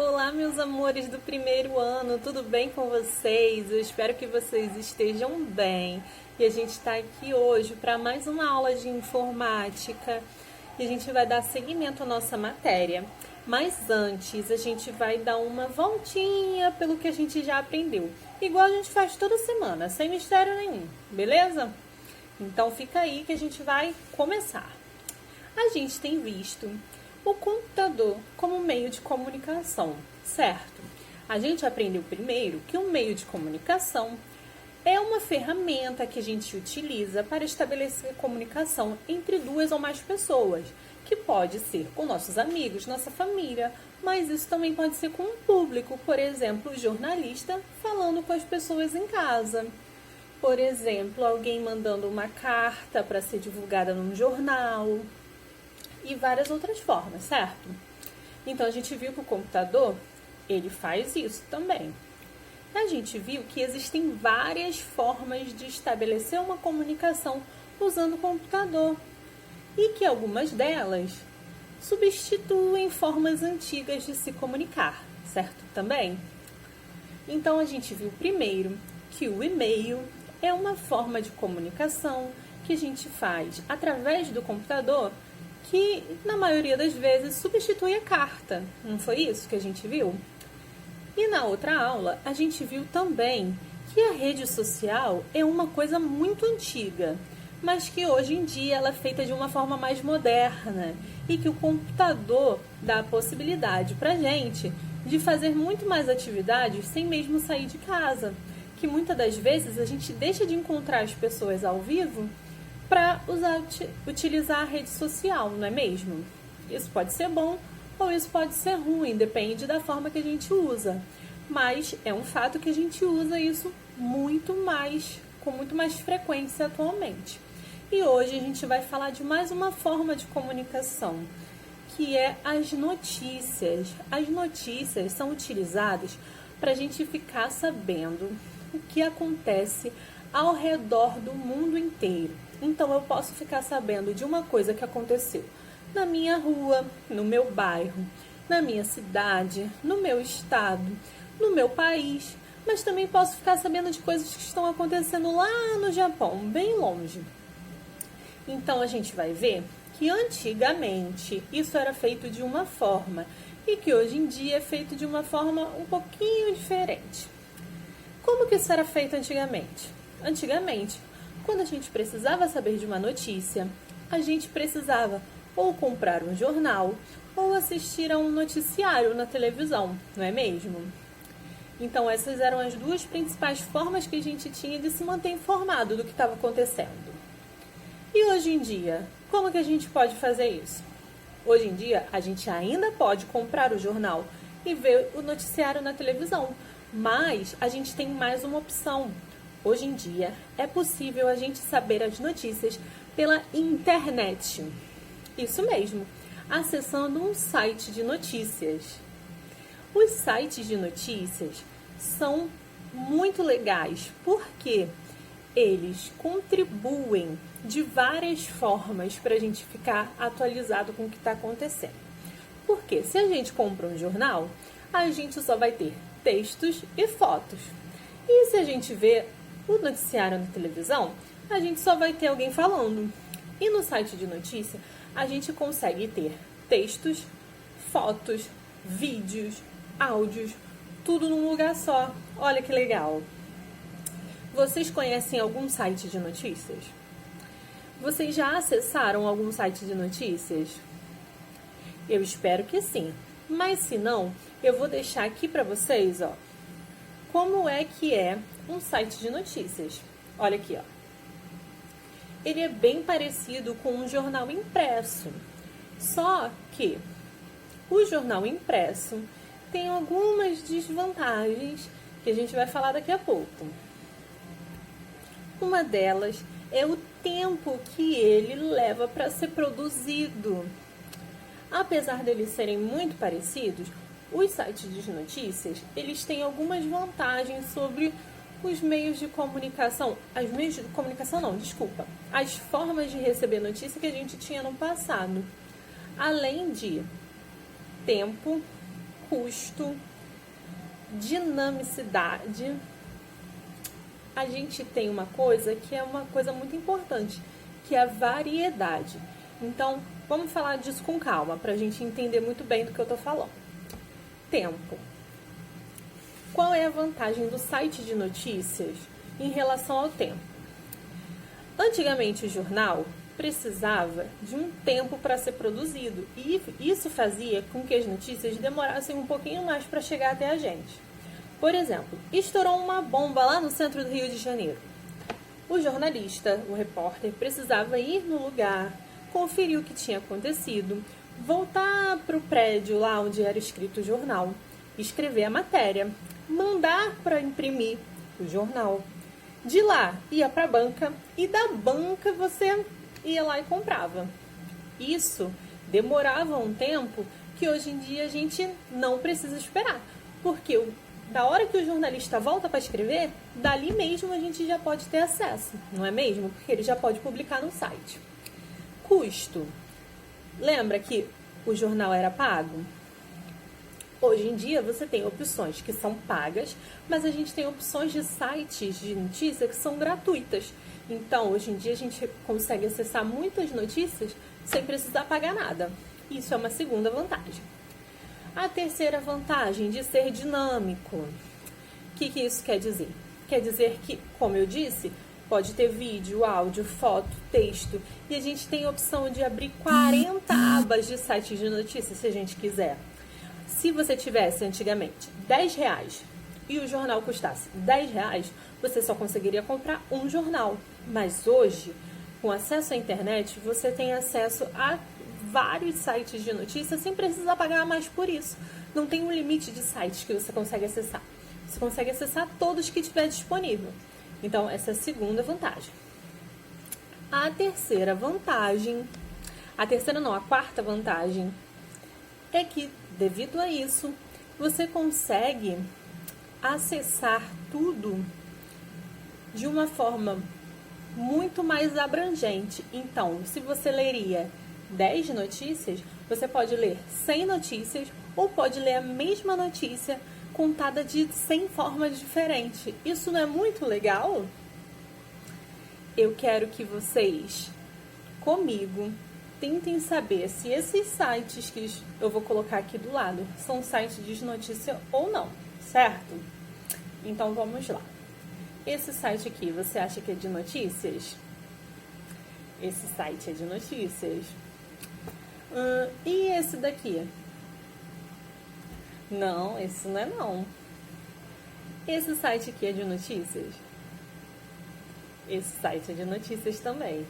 Olá, meus amores do primeiro ano, tudo bem com vocês? Eu espero que vocês estejam bem. E a gente está aqui hoje para mais uma aula de informática e a gente vai dar seguimento à nossa matéria. Mas antes, a gente vai dar uma voltinha pelo que a gente já aprendeu, igual a gente faz toda semana, sem mistério nenhum, beleza? Então fica aí que a gente vai começar. A gente tem visto o computador como meio de comunicação, certo? A gente aprendeu primeiro que um meio de comunicação é uma ferramenta que a gente utiliza para estabelecer comunicação entre duas ou mais pessoas, que pode ser com nossos amigos, nossa família, mas isso também pode ser com o público, por exemplo, o jornalista falando com as pessoas em casa. Por exemplo, alguém mandando uma carta para ser divulgada num jornal e várias outras formas, certo? Então, a gente viu que o computador, ele faz isso também. A gente viu que existem várias formas de estabelecer uma comunicação usando o computador e que algumas delas substituem formas antigas de se comunicar, certo? Também. Então, a gente viu primeiro que o e-mail é uma forma de comunicação que a gente faz através do computador, que na maioria das vezes substitui a carta. Não foi isso que a gente viu? E na outra aula, a gente viu também que a rede social é uma coisa muito antiga, mas que hoje em dia ela é feita de uma forma mais moderna e que o computador dá a possibilidade para a gente de fazer muito mais atividades sem mesmo sair de casa, que muitas das vezes a gente deixa de encontrar as pessoas ao vivo para utilizar a rede social, não é mesmo? Isso pode ser bom ou isso pode ser ruim, depende da forma que a gente usa. Mas é um fato que a gente usa isso com muito mais frequência atualmente. E hoje a gente vai falar de mais uma forma de comunicação, que é as notícias. As notícias são utilizadas para a gente ficar sabendo o que acontece ao redor do mundo inteiro. Então, eu posso ficar sabendo de uma coisa que aconteceu na minha rua, no meu bairro, na minha cidade, no meu estado, no meu país, mas também posso ficar sabendo de coisas que estão acontecendo lá no Japão, bem longe. Então, a gente vai ver que antigamente isso era feito de uma forma e que hoje em dia é feito de uma forma um pouquinho diferente. Como que isso era feito antigamente? Antigamente, quando a gente precisava saber de uma notícia, a gente precisava ou comprar um jornal ou assistir a um noticiário na televisão, não é mesmo? Então, essas eram as duas principais formas que a gente tinha de se manter informado do que estava acontecendo. E hoje em dia, como que a gente pode fazer isso? Hoje em dia, a gente ainda pode comprar o jornal e ver o noticiário na televisão, mas a gente tem mais uma opção. Hoje em dia, é possível a gente saber as notícias pela internet. Isso mesmo, acessando um site de notícias. Os sites de notícias são muito legais porque eles contribuem de várias formas para a gente ficar atualizado com o que está acontecendo. Porque se a gente compra um jornal, a gente só vai ter textos e fotos. E se a gente vê o noticiário na televisão, a gente só vai ter alguém falando. E no site de notícia, a gente consegue ter textos, fotos, vídeos, áudios, tudo num lugar só. Olha que legal! Vocês conhecem algum site de notícias? Vocês já acessaram algum site de notícias? Eu espero que sim. Mas se não, eu vou deixar aqui para vocês, ó, como é que é um site de notícias. Olha aqui, ó. Ele é bem parecido com um jornal impresso. Só que o jornal impresso tem algumas desvantagens que a gente vai falar daqui a pouco. Uma delas é o tempo que ele leva para ser produzido. Apesar deles serem muito parecidos, os sites de notícias, eles têm algumas vantagens sobre os meios de comunicação. As formas de receber notícia que a gente tinha no passado. Além de tempo, custo, dinamicidade, a gente tem uma coisa que é uma coisa muito importante, que é a variedade. Então, vamos falar disso com calma, para a gente entender muito bem do que eu estou falando. Tempo. Qual é a vantagem do site de notícias em relação ao tempo? Antigamente, o jornal precisava de um tempo para ser produzido e isso fazia com que as notícias demorassem um pouquinho mais para chegar até a gente. Por exemplo, estourou uma bomba lá no centro do Rio de Janeiro. O jornalista, o repórter, precisava ir no lugar, conferir o que tinha acontecido, voltar para o prédio lá onde era escrito o jornal, escrever a matéria, mandar para imprimir o jornal. De lá, ia para a banca e da banca você ia lá e comprava. Isso demorava um tempo que hoje em dia a gente não precisa esperar, porque da hora que o jornalista volta para escrever, dali mesmo a gente já pode ter acesso, não é mesmo? Porque ele já pode publicar no site. Custo. Lembra que o jornal era pago? Hoje em dia você tem opções que são pagas, mas a gente tem opções de sites de notícia que são gratuitas. Então, hoje em dia a gente consegue acessar muitas notícias sem precisar pagar nada. Isso é uma segunda vantagem. A terceira vantagem de ser dinâmico. O que isso quer dizer? Quer dizer que, como eu disse, pode ter vídeo, áudio, foto, texto. E a gente tem a opção de abrir 40 abas de sites de notícias se a gente quiser. Se você tivesse antigamente R$10 e o jornal custasse R$10, você só conseguiria comprar um jornal. Mas hoje, com acesso à internet, você tem acesso a vários sites de notícias sem precisar pagar mais por isso. Não tem um limite de sites que você consegue acessar. Você consegue acessar todos que tiver disponível. Então, essa é a segunda vantagem. A quarta vantagem é que, devido a isso, você consegue acessar tudo de uma forma muito mais abrangente. Então, se você leria 10 notícias, você pode ler 100 notícias ou pode ler a mesma notícia contada de 100 formas diferentes. Isso não é muito legal? Eu quero que vocês, comigo, tentem saber se esses sites que eu vou colocar aqui do lado são sites de notícia ou não, certo? Então vamos lá. Esse site aqui, você acha que é de notícias? Esse site é de notícias. E esse daqui? Não, esse não é não. Esse site aqui é de notícias? Esse site é de notícias também.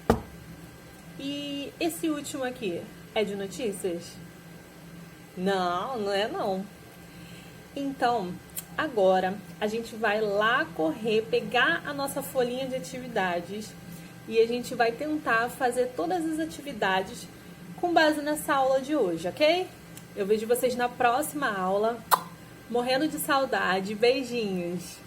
E esse último aqui é de notícias? Não, não é não. Então, agora a gente vai lá correr, pegar a nossa folhinha de atividades e a gente vai tentar fazer todas as atividades com base nessa aula de hoje, ok? Eu vejo vocês na próxima aula. Morrendo de saudade. Beijinhos!